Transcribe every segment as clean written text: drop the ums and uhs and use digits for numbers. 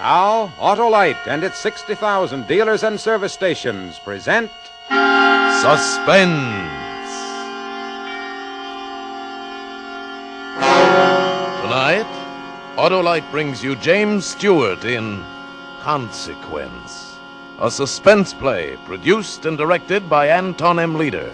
Now, Autolite and its 60,000 dealers and service stations present Suspense. Tonight, Autolite brings you James Stewart in Consequence, a suspense play produced and directed by Anton M. Leader.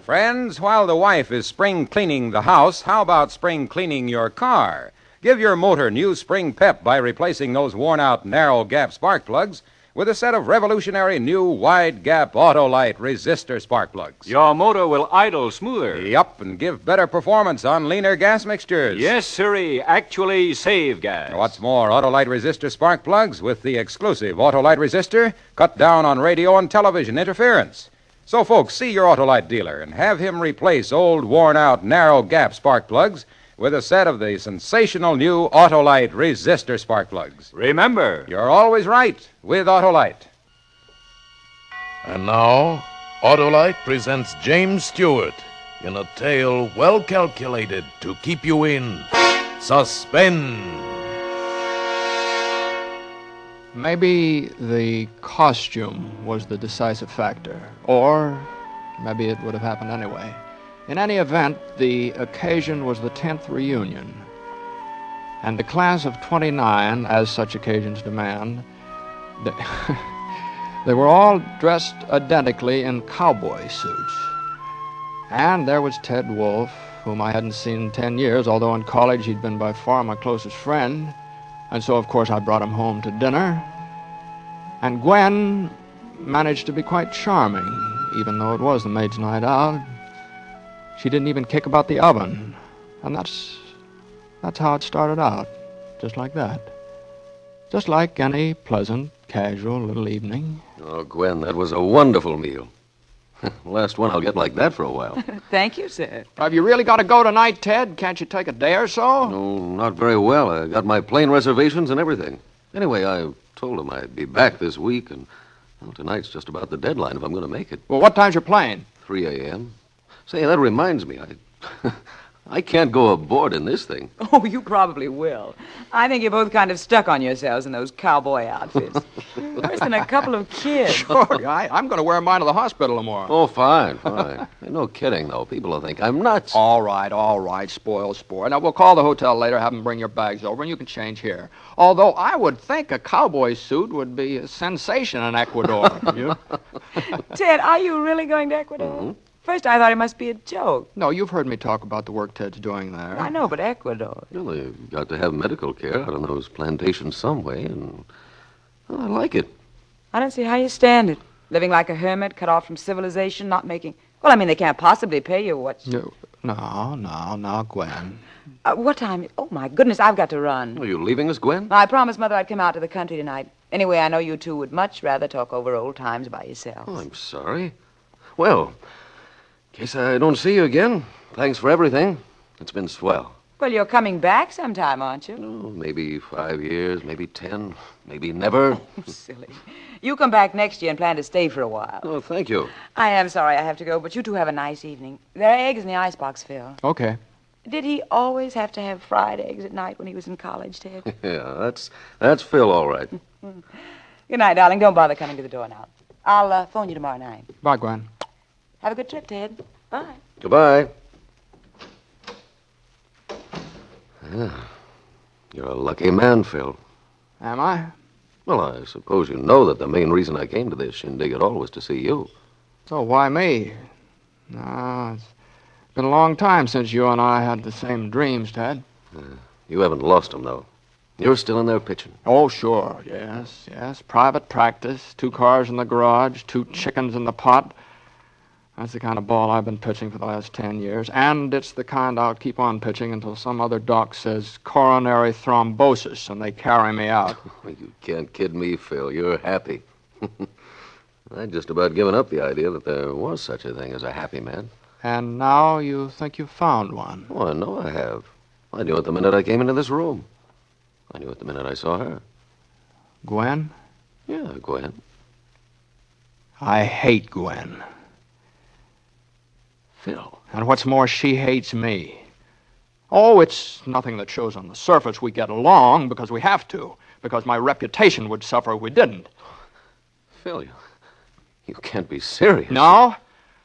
Friends, while the wife is spring cleaning the house, how about spring cleaning your car? Give your motor new spring pep by replacing those worn-out narrow-gap spark plugs with a set of revolutionary new wide-gap Autolite resistor spark plugs. Your motor will idle smoother. Yup, and give better performance on leaner gas mixtures. Yes, sirree. Actually save gas. What's more, Autolite resistor spark plugs with the exclusive Autolite resistor cut down on radio and television interference. So, folks, see your Autolite dealer and have him replace old, worn-out, narrow-gap spark plugs with a set of the sensational new Autolite resistor spark plugs. Remember, You're always right with Autolite. And now, Autolite presents James Stewart in a tale well calculated to keep you in suspense. Maybe the costume was the decisive factor, or maybe it would have happened anyway. In any event, the occasion was the 10th reunion, and the class of 29, as such occasions demand, they were all dressed identically in cowboy suits. And there was Ted Wolfe, whom I hadn't seen in 10 years, although in college he'd been by far my closest friend. And so, of course, I brought him home to dinner. And Gwen managed to be quite charming, even though it was the maid's night out. She didn't even kick about the oven. And that's how it started out, just like that. Just like any pleasant, casual little evening. Oh, Gwen, that was a wonderful meal. Last one I'll get like that for a while. Thank you, sir. Have you really got to go tonight, Ted? Can't you take a day or so? No, not very well. I got my plane reservations and everything. Anyway, I told him I'd be back this week, and well, tonight's just about the deadline if I'm going to make it. Well, what time's your plane? 3 a.m. Say, that reminds me, I can't go aboard in this thing. Oh, you probably will. I think you're both kind of stuck on yourselves in those cowboy outfits. Worse than a couple of kids. Sure, I'm going to wear mine to the hospital tomorrow. Oh, fine. No kidding, though. People will think I'm nuts. All right, spoil sport. Now, we'll call the hotel later, have them bring your bags over, and you can change here. Although I would think a cowboy suit would be a sensation in Ecuador. You? Ted, are you really going to Ecuador? Mm-hmm. First, I thought it must be a joke. No, you've heard me talk about the work Ted's doing there. I know, but Ecuador. Well, they've got to have medical care out on those plantations some way, and well, I like it. I don't see how you stand it. Living like a hermit, cut off from civilization, not making... Well, I mean, they can't possibly pay you what... No, Gwen. What time? Oh, my goodness, I've got to run. Are you leaving us, Gwen? I promised Mother I'd come out to the country tonight. Anyway, I know you two would much rather talk over old times by yourselves. Oh, I'm sorry. Well, in case I don't see you again, thanks for everything. It's been swell. Well, you're coming back sometime, aren't you? Oh, maybe 5 years, maybe 10, maybe never. Silly. You come back next year and plan to stay for a while. Oh, thank you. I am sorry I have to go, but you two have a nice evening. There are eggs in the icebox, Phil. Okay. Did he always have to have fried eggs at night when he was in college, Ted? Yeah, that's Phil, all right. Good night, darling. Don't bother coming to the door now. I'll phone you tomorrow night. Bye, Gwen. Have a good trip, Ted. Bye. Goodbye. Yeah, you're a lucky man, Phil. Am I? Well, I suppose you know that the main reason I came to this shindig at all was to see you. So why me? No, it's been a long time since you and I had the same dreams, Ted. You haven't lost them, though. You're still in there pitching. Oh, sure. Yes. Private practice, 2 cars in the garage, 2 chickens in the pot. That's the kind of ball I've been pitching for the last 10 years. And it's the kind I'll keep on pitching until some other doc says coronary thrombosis and they carry me out. You can't kid me, Phil. You're happy. I'd just about given up the idea that there was such a thing as a happy man. And now you think you've found one. Oh, I know I have. I knew it the minute I came into this room. I knew it the minute I saw her. Gwen? Yeah, Gwen. I hate Gwen. Phil. And what's more, she hates me. Oh, it's nothing that shows on the surface. We get along because we have to, because my reputation would suffer if we didn't. Phil, you can't be serious. No?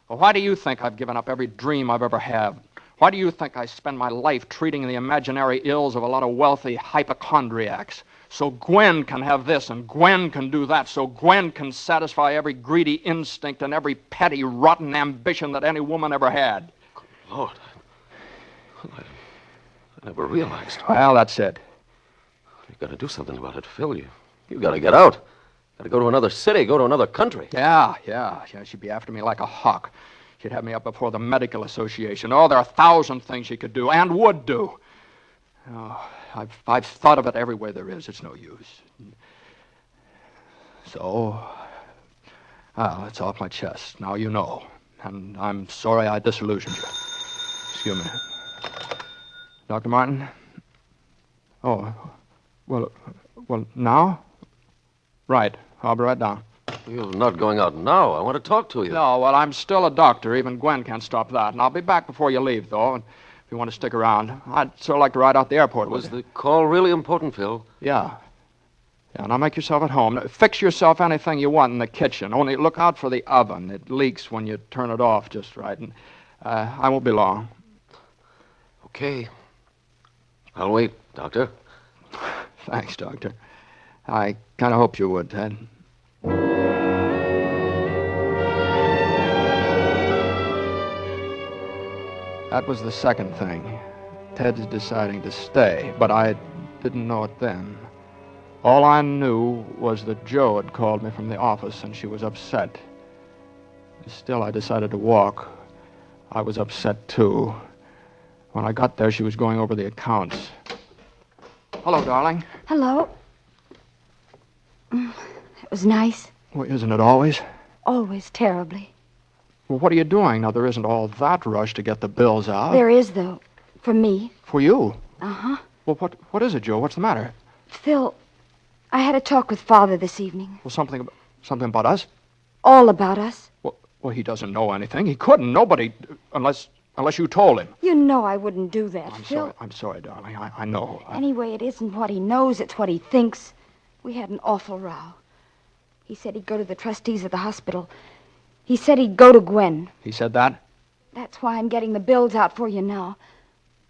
Well, why do you think I've given up every dream I've ever had? Why do you think I spend my life treating the imaginary ills of a lot of wealthy hypochondriacs? So Gwen can have this and Gwen can do that, so Gwen can satisfy every greedy instinct and every petty, rotten ambition that any woman ever had. Lord, I never realized. Well, that's it. You've got to do something about it, Phil. You've got to get out. Got to go to another city, go to another country. Yeah, she'd be after me like a hawk. She'd have me up before the medical association. Oh, there are 1,000 things she could do and would do. Oh, I've thought of it every way there is. It's no use. So, well, it's off my chest. Now you know. And I'm sorry I disillusioned you. Excuse me. Dr. Martin? Oh, well, now? Right. I'll be right down. You're not going out now. I want to talk to you. No, well, I'm still a doctor. Even Gwen can't stop that. And I'll be back before you leave, though. And if you want to stick around, I'd sort of like to ride out the airport with you. Was the call really important, Phil? Yeah. Yeah, now make yourself at home. Fix yourself anything you want in the kitchen. Only look out for the oven. It leaks when you turn it off just right. And I won't be long. Okay. I'll wait, Doctor. Thanks, Doctor. I kind of hoped you would, Ted. That was the second thing. Ted's deciding to stay, but I didn't know it then. All I knew was that Jo had called me from the office and she was upset. Still, I decided to walk. I was upset, too. When I got there, she was going over the accounts. Hello, darling. Hello. It was nice. Well, isn't it always? Always terribly. Well, what are you doing? Now, there isn't all that rush to get the bills out. There is, though. For me. For you? Uh-huh. Well, what is it, Jo? What's the matter? Phil, I had a talk with Father this evening. Well, something about us? All about us. Well, he doesn't know anything. He couldn't. Nobody, unless you told him. You know I wouldn't do that, Phil. I'm sorry, darling. I know. Anyway, it isn't what he knows, it's what he thinks. We had an awful row. He said he'd go to the trustees of the hospital. He said he'd go to Gwen. He said that? That's why I'm getting the bills out for you now.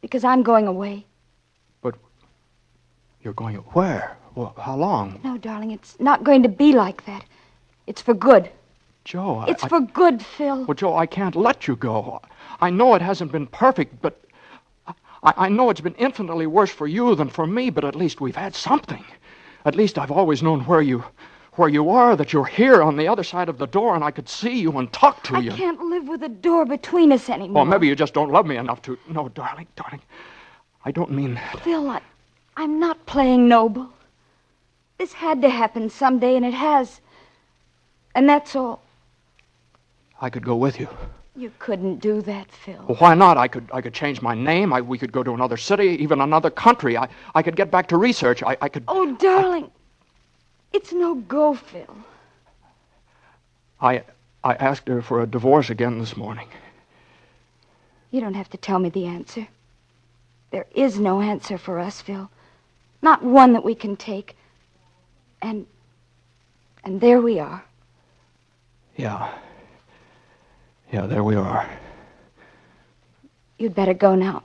Because I'm going away. But you're going where? Well, how long? No, darling, it's not going to be like that. It's for good. Jo, It's for good, Phil. Well, Jo, I can't let you go. I know it hasn't been perfect, but I know it's been infinitely worse for you than for me, but at least we've had something. At least I've always known where you are, that you're here on the other side of the door, and I could see you and talk to you. I can't live with a door between us anymore. Well, maybe you just don't love me enough to... No, darling, I don't mean that. Phil, I'm not playing noble. This had to happen someday, and it has. And that's all. I could go with you. You couldn't do that, Phil. Well, why not? I could change my name. We could go to another city, even another country. I could get back to research. I could... Oh, darling. It's no go, Phil. I asked her for a divorce again this morning. You don't have to tell me the answer. There is no answer for us, Phil. Not one that we can take. And there we are. Yeah, there we are. You'd better go now.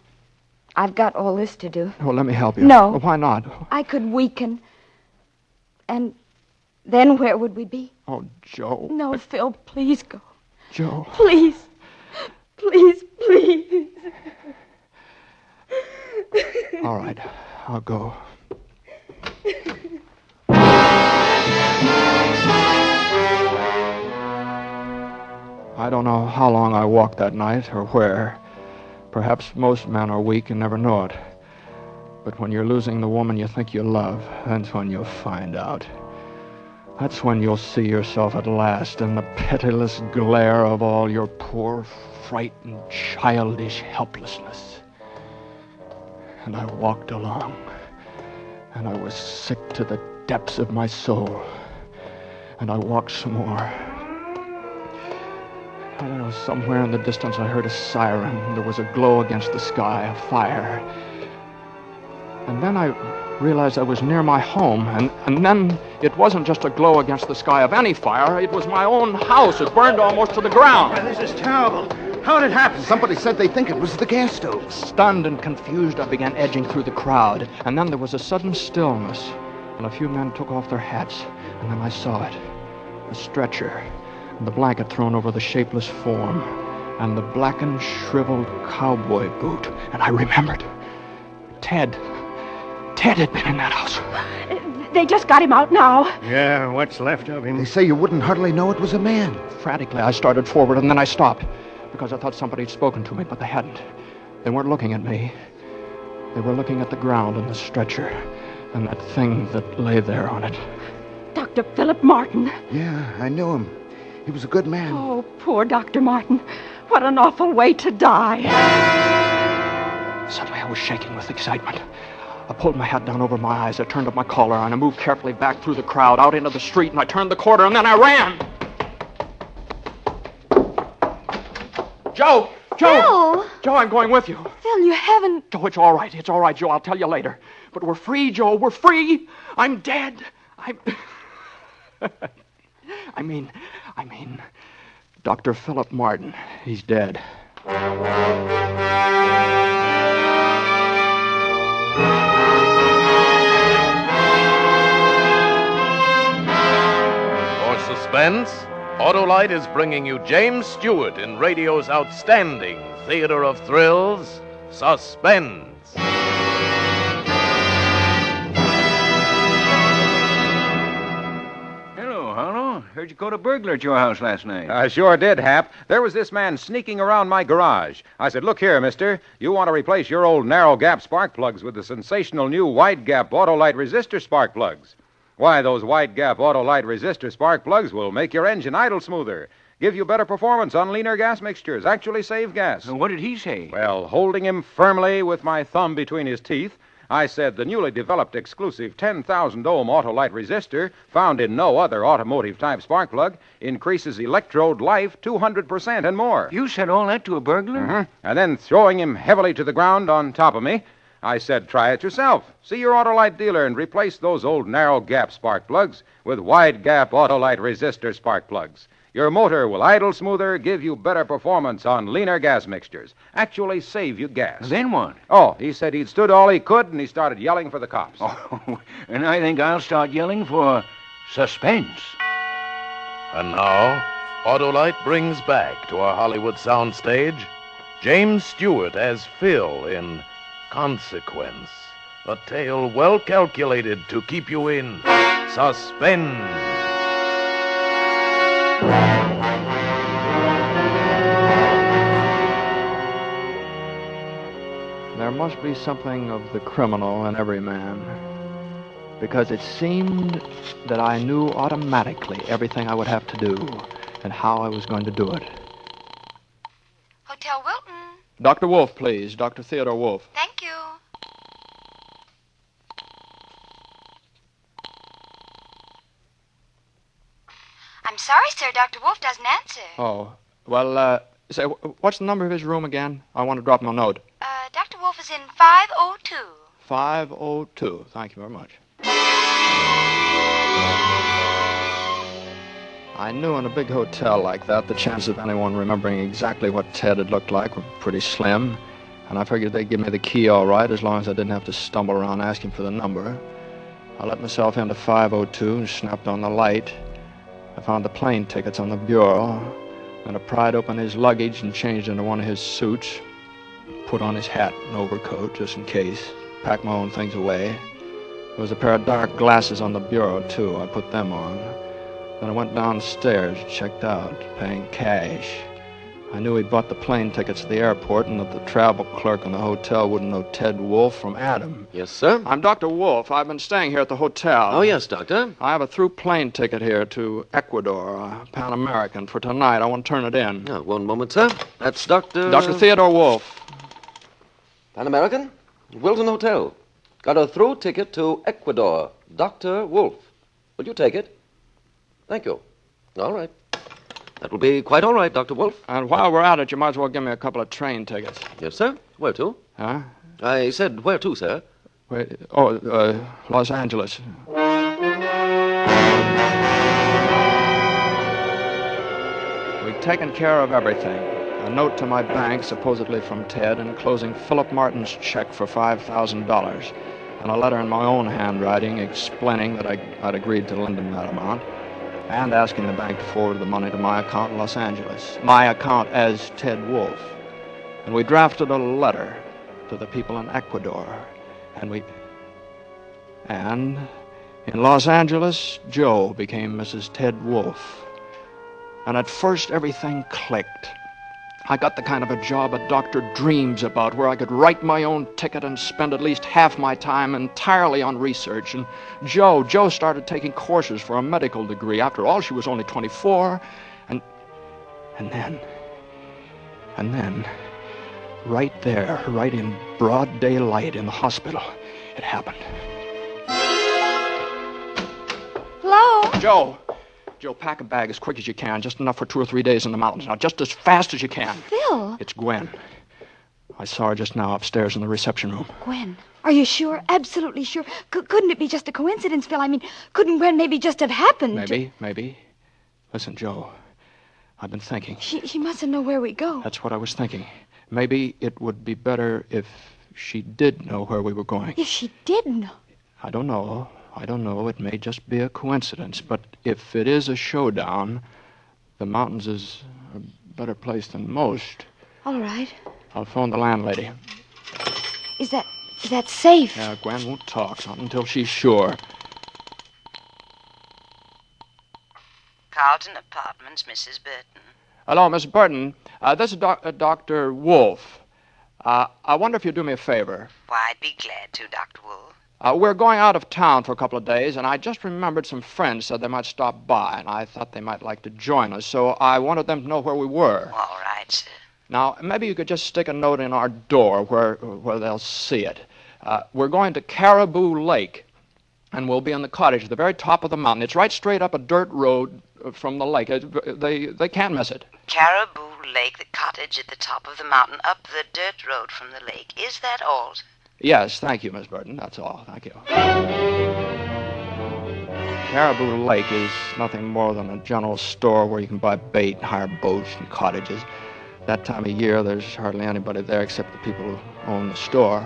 I've got all this to do. Well, let me help you. No. Well, why not? I could weaken. And then where would we be? Oh, Jo. No, Phil, please go. Jo. Please. Please, please. All right, I'll go. I don't know how long I walked that night or where. Perhaps most men are weak and never know it. But when you're losing the woman you think you love, that's when you'll find out. That's when you'll see yourself at last in the pitiless glare of all your poor, frightened, childish helplessness. And I walked along, and I was sick to the depths of my soul. And I walked some more. I don't know, somewhere in the distance I heard a siren. There was a glow against the sky, a fire. And then I realized I was near my home, and then it wasn't just a glow against the sky of any fire. It was my own house. It burned almost to the ground. This is terrible. How did it happen? Somebody said they think it was the gas stove. Stunned and confused, I began edging through the crowd, and then there was a sudden stillness, and a few men took off their hats, and then I saw it. The stretcher, and the blanket thrown over the shapeless form, and the blackened, shriveled cowboy boot. And I remembered. Ted had been in that house. They just got him out now. Yeah, what's left of him? They say you wouldn't hardly know it was a man. Frantically, I started forward, and then I stopped, because I thought somebody had spoken to me, but they hadn't. They weren't looking at me. They were looking at the ground and the stretcher, and that thing that lay there on it. Dr. Philip Martin. Yeah, I knew him. He was a good man. Oh, poor Dr. Martin. What an awful way to die. Suddenly, I was shaking with excitement. I pulled my hat down over my eyes. I turned up my collar, and I moved carefully back through the crowd, out into the street, and I turned the corner, and then I ran. Joe! Phil! Joe, I'm going with you. Phil, you haven't... Joe, it's all right. It's all right, Joe. I'll tell you later. But we're free, Joe. We're free. I'm dead. I mean, Dr. Philip Martin. He's dead. For Suspense, Autolite is bringing you James Stewart in radio's outstanding theater of thrills, Suspense. Hello, Harlow. Heard you caught a burglar at your house last night. I sure did, Hap. There was this man sneaking around my garage. I said, look here, mister. You want to replace your old narrow gap spark plugs with the sensational new wide gap Autolite resistor spark plugs. Why, those wide gap Autolite resistor spark plugs will make your engine idle smoother, give you better performance on leaner gas mixtures, actually save gas. What did he say? Well, holding him firmly with my thumb between his teeth, I said the newly developed exclusive 10,000 ohm Autolite resistor, found in no other automotive-type spark plug, increases electrode life 200% and more. You said all that to a burglar? Mm-hmm. And then throwing him heavily to the ground on top of me, I said, try it yourself. See your Autolite dealer and replace those old narrow gap spark plugs with wide gap Autolite resistor spark plugs. Your motor will idle smoother, give you better performance on leaner gas mixtures, actually save you gas. Then what? Oh, he said he'd stood all he could, and he started yelling for the cops. Oh, and I think I'll start yelling for Suspense. And now, Autolite brings back to our Hollywood soundstage James Stewart as Phil in Consequence, a tale well calculated to keep you in suspense. There must be something of the criminal in every man, because it seemed that I knew automatically everything I would have to do and how I was going to do it. Hotel Wilton. Dr. Wolf, please. Dr. Theodore Wolf. Thank you. I'm sorry, sir. Dr. Wolf doesn't answer. Oh, well, say, what's the number of his room again? I want to drop him a note. Dr. Wolf is in 502. 502. Thank you very much. I knew in a big hotel like that, the chances of anyone remembering exactly what Ted had looked like were pretty slim, and I figured they'd give me the key all right as long as I didn't have to stumble around asking for the number. I let myself into 502 and snapped on the light. I found the plane tickets on the bureau, and I pried open his luggage and changed into one of his suits, put on his hat and overcoat just in case, packed my own things away. There was a pair of dark glasses on the bureau, too. I put them on. Then I went downstairs, checked out, paying cash. I knew he'd bought the plane tickets to the airport and that the travel clerk in the hotel wouldn't know Ted Wolf from Adam. Yes, sir? I'm Dr. Wolf. I've been staying here at the hotel. Oh, yes, Doctor. I have a through plane ticket here to Ecuador, Pan American, for tonight. I want to turn it in. Oh, one moment, sir. That's Dr. Dr. Theodore Wolf. Pan American? Wilton Hotel. Got a through ticket to Ecuador. Dr. Wolf. Will you take it? Thank you. All right. That will be quite all right, Dr. Wolf. And while we're at it, you might as well give me a couple of train tickets. Yes, sir. Where to? Huh? I said where to, sir. Los Angeles. We'd taken care of everything. A note to my bank, supposedly from Ted, enclosing Philip Martin's check for $5,000, and a letter in my own handwriting explaining that I'd agreed to lend him that amount, and asking the bank to forward the money to my account in Los Angeles, my account as Ted Wolf. And we drafted a letter to the people in Ecuador, and in Los Angeles, Joe became Mrs. Ted Wolf. And at first, everything clicked. I got the kind of a job a doctor dreams about, where I could write my own ticket and spend at least half my time entirely on research. And Joe started taking courses for a medical degree. After all, she was only 24. And then, right there, right in broad daylight in the hospital, it happened. Hello? Joe, pack a bag as quick as you can, just enough for 2 or 3 days in the mountains. Now, just as fast as you can. Phil? It's Gwen. I saw her just now upstairs in the reception room. Gwen? Are you sure? Absolutely sure? Couldn't it be just a coincidence, Phil? I mean, couldn't Gwen maybe just have happened? Maybe. Listen, Joe, I've been thinking. She mustn't know where we go. That's what I was thinking. Maybe it would be better if she did know where we were going. If she did know? I don't know. It may just be a coincidence. But if it is a showdown, the mountains is a better place than most. All right. I'll phone the landlady. Is that safe? Yeah, Gwen won't talk, not until she's sure. Carlton Apartments, Mrs. Burton. Hello, Miss Burton. This is Dr. Wolf. I wonder if you'd do me a favor. Why, I'd be glad to, Dr. Wolf. We're going out of town for a couple of days, and I just remembered some friends said they might stop by, and I thought they might like to join us, so I wanted them to know where we were. All right, sir. Now, maybe you could just stick a note in our door where they'll see it. We're going to Caribou Lake, and we'll be in the cottage at the very top of the mountain. It's right straight up a dirt road from the lake. They can't miss it. Caribou Lake, the cottage at the top of the mountain, up the dirt road from the lake. Is that all, sir? Yes, thank you, Miss Burton. That's all. Thank you. Caribou Lake is nothing more than a general store where you can buy bait, hire boats and cottages. That time of year, there's hardly anybody there except the people who own the store.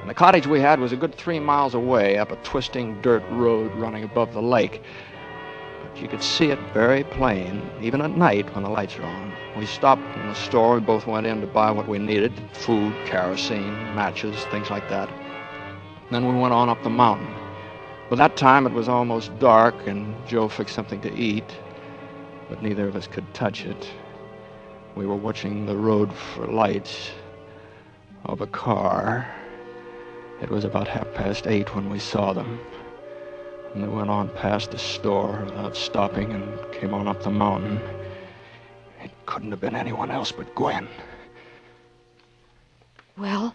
And the cottage we had was a good 3 miles away up a twisting dirt road running above the lake. But you could see it very plain, even at night when the lights are on. We stopped in the store. We both went in to buy what we needed, food, kerosene, matches, things like that. Then we went on up the mountain. By that time, it was almost dark, and Joe fixed something to eat, but neither of us could touch it. We were watching the road for lights of a car. It was about 8:30 when we saw them. And they went on past the store without stopping and came on up the mountain. It couldn't have been anyone else but Gwen. Well?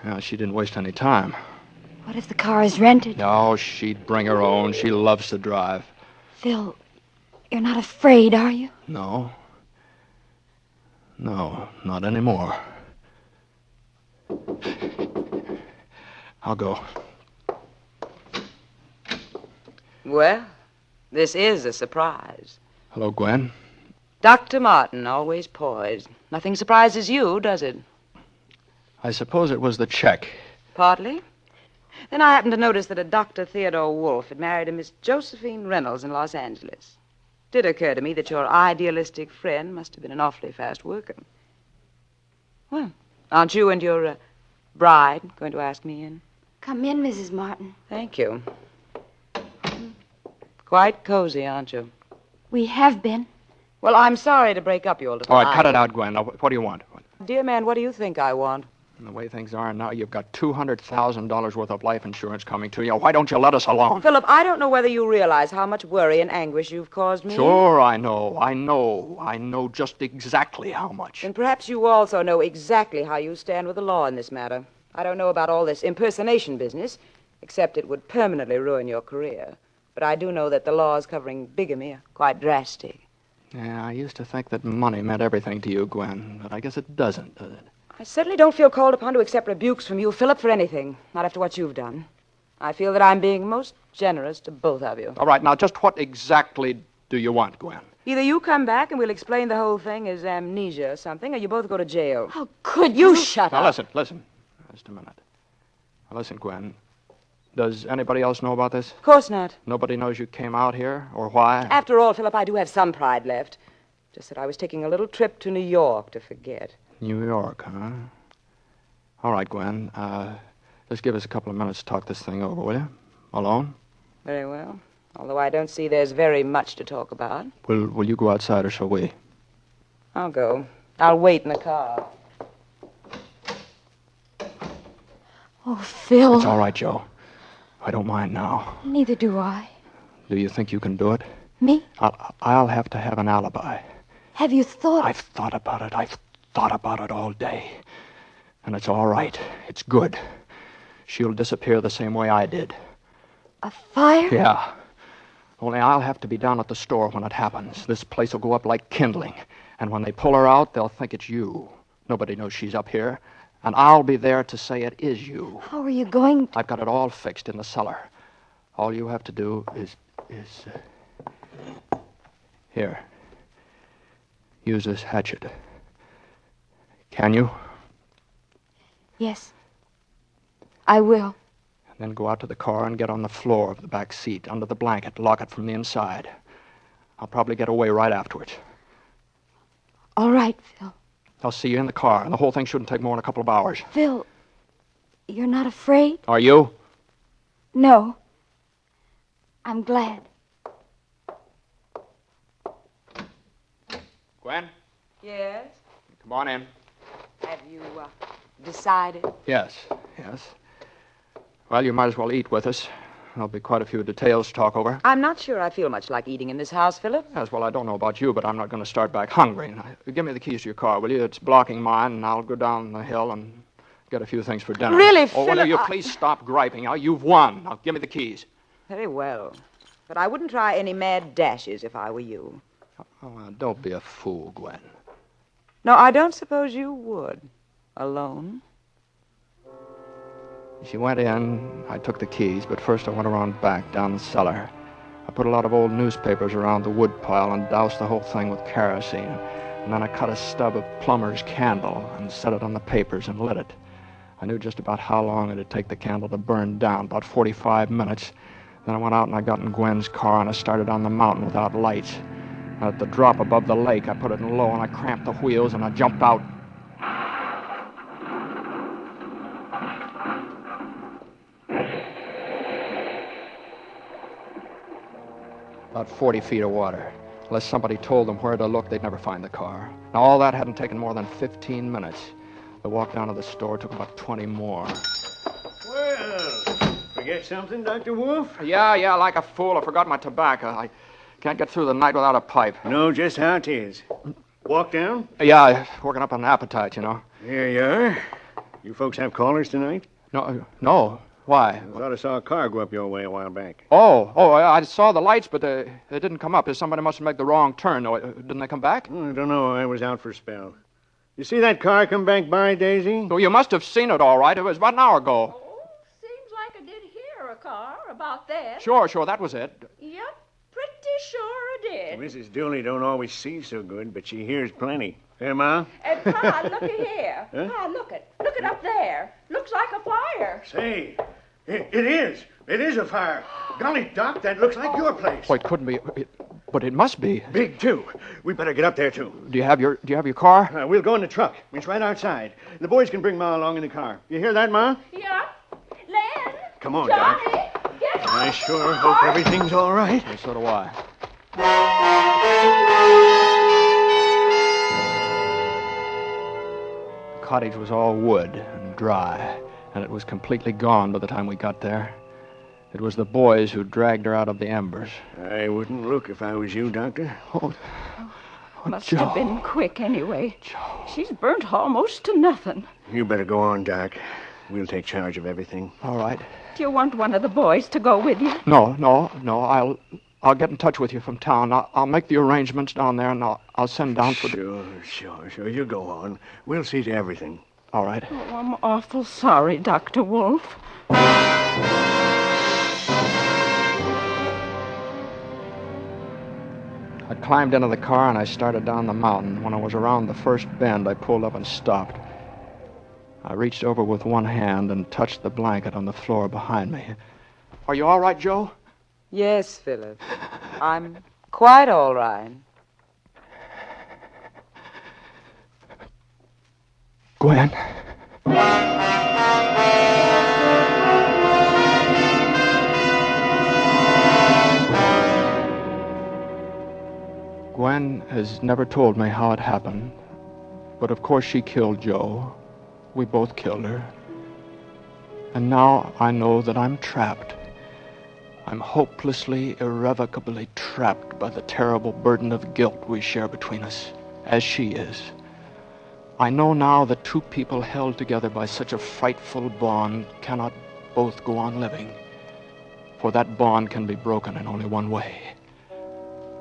No, she didn't waste any time. What if the car is rented? No, she'd bring her own. She loves to drive. Phil, you're not afraid, are you? No, not anymore. I'll go. Well, this is a surprise. Hello, Gwen. Dr. Martin, always poised. Nothing surprises you, does it? I suppose it was the check. Partly. Then I happened to notice that a Dr. Theodore Wolfe had married a Miss Josephine Reynolds in Los Angeles. It did occur to me that your idealistic friend must have been an awfully fast worker. Well, aren't you and your bride going to ask me in? Come in, Mrs. Martin. Thank you. Quite cozy, aren't you? We have been. Well, I'm sorry to break up your little All right, cut it out, Gwen. Now, what do you want? Dear man, what do you think I want? And the way things are now, you've got $200,000 worth of life insurance coming to you. Why don't you let us alone? Philip, I don't know whether you realize how much worry and anguish you've caused me. Sure, I know. I know just exactly how much. And perhaps you also know exactly how you stand with the law in this matter. I don't know about all this impersonation business, except it would permanently ruin your career. But I do know that the laws covering bigamy are quite drastic. Yeah, I used to think that money meant everything to you, Gwen, but I guess it doesn't, does it? I certainly don't feel called upon to accept rebukes from you, Philip, for anything. Not after what you've done. I feel that I'm being most generous to both of you. All right, now, just what exactly do you want, Gwen? Either you come back and we'll explain the whole thing as amnesia or something, or you both go to jail. How could You shut Now, up. listen. Just a minute. Now, listen, Gwen. Does anybody else know about this? Of course not. Nobody knows you came out here, or why? After all, Philip, I do have some pride left. Just that I was taking a little trip to New York to forget. New York, huh? All right, Gwen. Just give us a couple of minutes to talk this thing over, will you? Alone? Very well. Although I don't see there's very much to talk about. Will you go outside, or shall we? I'll go. I'll wait in the car. Oh, Phil. It's all right, Joe. I don't mind now. Neither do I. Do you think you can do it? Me? I'll have to have an alibi. Have you thought? I've thought about it. I've thought about it all day. And it's all right. It's good. She'll disappear the same way I did. A fire? Yeah. Only I'll have to be down at the store when it happens. This place will go up like kindling. And when they pull her out, they'll think it's you. Nobody knows she's up here. And I'll be there to say it is you. How are you going to... I've got it all fixed in the cellar. All you have to do is here. Use this hatchet. Can you? Yes. I will. And then go out to the car and get on the floor of the back seat, under the blanket, lock it from the inside. I'll probably get away right afterwards. All right, Phil. I'll see you in the car, and the whole thing shouldn't take more than a couple of hours. Phil, you're not afraid? Are you? No. I'm glad. Gwen, Yes? come on in. Have you decided? Yes. Well, you might as well eat with us. There'll be quite a few details to talk over. I'm not sure I feel much like eating in this house, Philip. Yes, well, I don't know about you, but I'm not going to start back hungry. Now, give me the keys to your car, will you? It's blocking mine, and I'll go down the hill and get a few things for dinner. Really, Oh, will Philip, you please stop griping? Now, you've won. Now, give me the keys. Very well. But I wouldn't try any mad dashes if I were you. Oh, now, don't be a fool, Gwen. No, I don't suppose you would. Alone? She went in. I took the keys, but first I went around back, down the cellar. I put a lot of old newspapers around the wood pile and doused the whole thing with kerosene. And then I cut a stub of plumber's candle and set it on the papers and lit it. I knew just about how long it'd take the candle to burn down, about 45 minutes. Then I went out and I got in Gwen's car and I started on the mountain without lights. At the drop above the lake, I put it in low and I cramped the wheels and I jumped out. About 40 feet of water. Unless somebody told them where to look, they'd never find the car. Now, all that hadn't taken more than 15 minutes. The walk down to the store took about 20 more. Well, forget something, Dr. Wolf? Yeah, like a fool. I forgot my tobacco. I can't get through the night without a pipe. Know just how it is. Walk down? Yeah, working up an appetite, you know. Here you are. You folks have callers tonight? No. Why? I thought I saw a car go up your way a while back. Oh, I saw the lights, but they didn't come up. Somebody must have made the wrong turn. No, didn't they come back? Oh, I don't know. I was out for a spell. You see that car come back by, Daisy? Well, you must have seen it all right. It was about an hour ago. Oh, seems like I did hear a car about that. Sure, that was it. Yep, pretty sure I did. Mrs. Dooley don't always see so good, but she hears plenty. Hey, Ma? And Pa, looky here. Huh? Pa, look it up there. Looks like a fire. Say, it is. It is a fire. Golly, Doc, that looks like your place. Well, it couldn't be. But it must be. Big, too. We better get up there, too. Do you have your car? We'll go in the truck. It's right outside. The boys can bring Ma along in the car. You hear that, Ma? Yeah. Len? Come on, Johnny, Doc. get out I of sure the hope car. everything's all right. And so do I. The cottage was all wood and dry, and it was completely gone by the time we got there. It was the boys who dragged her out of the embers. I wouldn't look if I was you, Doctor. Oh, Must Joe. have been quick anyway. Joe. She's burnt almost to nothing. You better go on, Doc. We'll take charge of everything. All right. Do you want one of the boys to go with you? No. I'll get in touch with you from town. I'll make the arrangements down there, and I'll send down for... Sure. You go on. We'll see to everything. All right. Oh, I'm awful sorry, Dr. Wolf. I climbed into the car and I started down the mountain. When I was around the first bend, I pulled up and stopped. I reached over with one hand and touched the blanket on the floor behind me. Are you all right, Joe? Yes, Philip. I'm quite all right. Gwen. Gwen has never told me how it happened, but of course she killed Joe. We both killed her. And now I know that I'm trapped. I'm hopelessly, irrevocably trapped by the terrible burden of guilt we share between us, as she is. I know now that two people held together by such a frightful bond cannot both go on living, for that bond can be broken in only one way.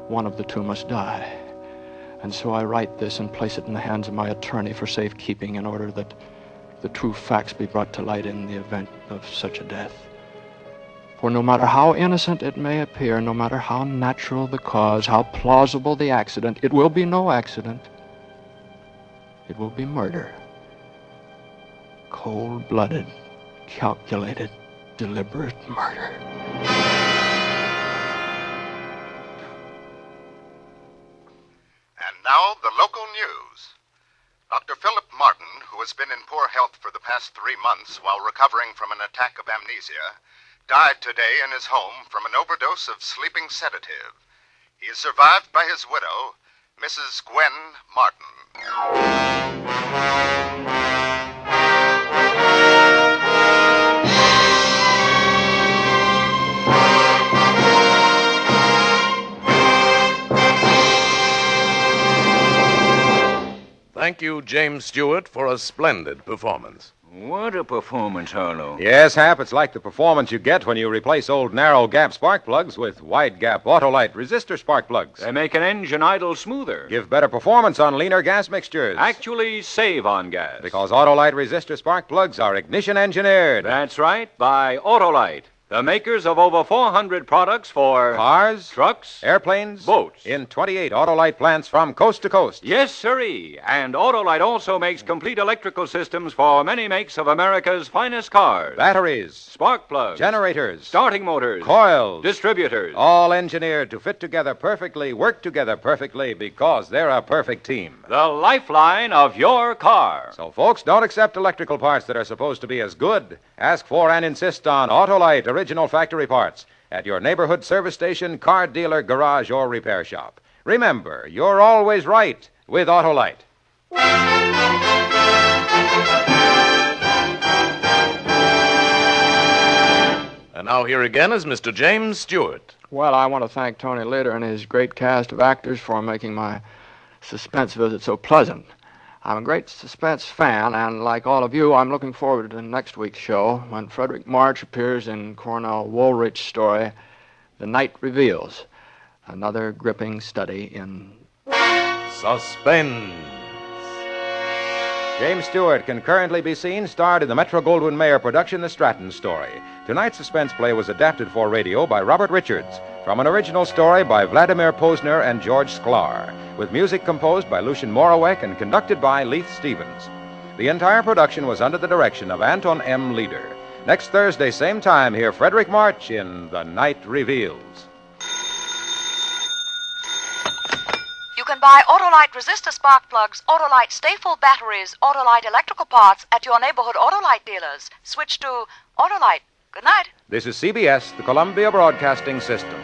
One of the two must die. And so I write this and place it in the hands of my attorney for safekeeping in order that the true facts be brought to light in the event of such a death. For no matter how innocent it may appear, no matter how natural the cause, how plausible the accident, it will be no accident. It will be murder. Cold-blooded, calculated, deliberate murder. And now, the local news. Dr. Philip Martin, who has been in poor health for the past 3 months while recovering from an attack of amnesia, died today in his home from an overdose of sleeping sedative. He is survived by his widow, Mrs. Gwen Martin. Thank you, James Stewart, for a splendid performance. What a performance, Harlow. Yes, Hap, it's like the performance you get when you replace old narrow-gap spark plugs with wide-gap Autolite resistor spark plugs. They make an engine idle smoother. Give better performance on leaner gas mixtures. Actually save on gas. Because Autolite resistor spark plugs are ignition engineered. That's right, by Autolite, the makers of over 400 products for cars, trucks, airplanes, boats. In 28 Autolite plants from coast to coast. Yes, sirree. And Autolite also makes complete electrical systems for many makes of America's finest cars. Batteries, spark plugs, generators, starting motors, coils, distributors. All engineered to fit together perfectly, work together perfectly, because they're a perfect team. The lifeline of your car. So, folks, don't accept electrical parts that are supposed to be as good. Ask for and insist on Autolite original factory parts at your neighborhood service station, car dealer, garage, or repair shop. Remember, you're always right with Autolite. And now here again is Mr. James Stewart. Well, I want to thank Tony Leader and his great cast of actors for making my suspense visit so pleasant. I'm a great Suspense fan, and like all of you, I'm looking forward to next week's show when Frederick March appears in Cornell Woolrich's story, The Night Reveals, another gripping study in Suspense. James Stewart can currently be seen starred in the Metro-Goldwyn-Mayer production The Stratton Story. Tonight's suspense play was adapted for radio by Robert Richards from an original story by Vladimir Posner and George Sklar, with music composed by Lucien Morawek and conducted by Leith Stevens. The entire production was under the direction of Anton M. Leader. Next Thursday, same time, hear Frederick March in The Night Reveals. You can buy Autolite resistor spark plugs, Autolite stay-full batteries, Autolite electrical parts at your neighborhood Autolite dealers. Switch to Autolite. Good night. This is CBS, the Columbia Broadcasting System.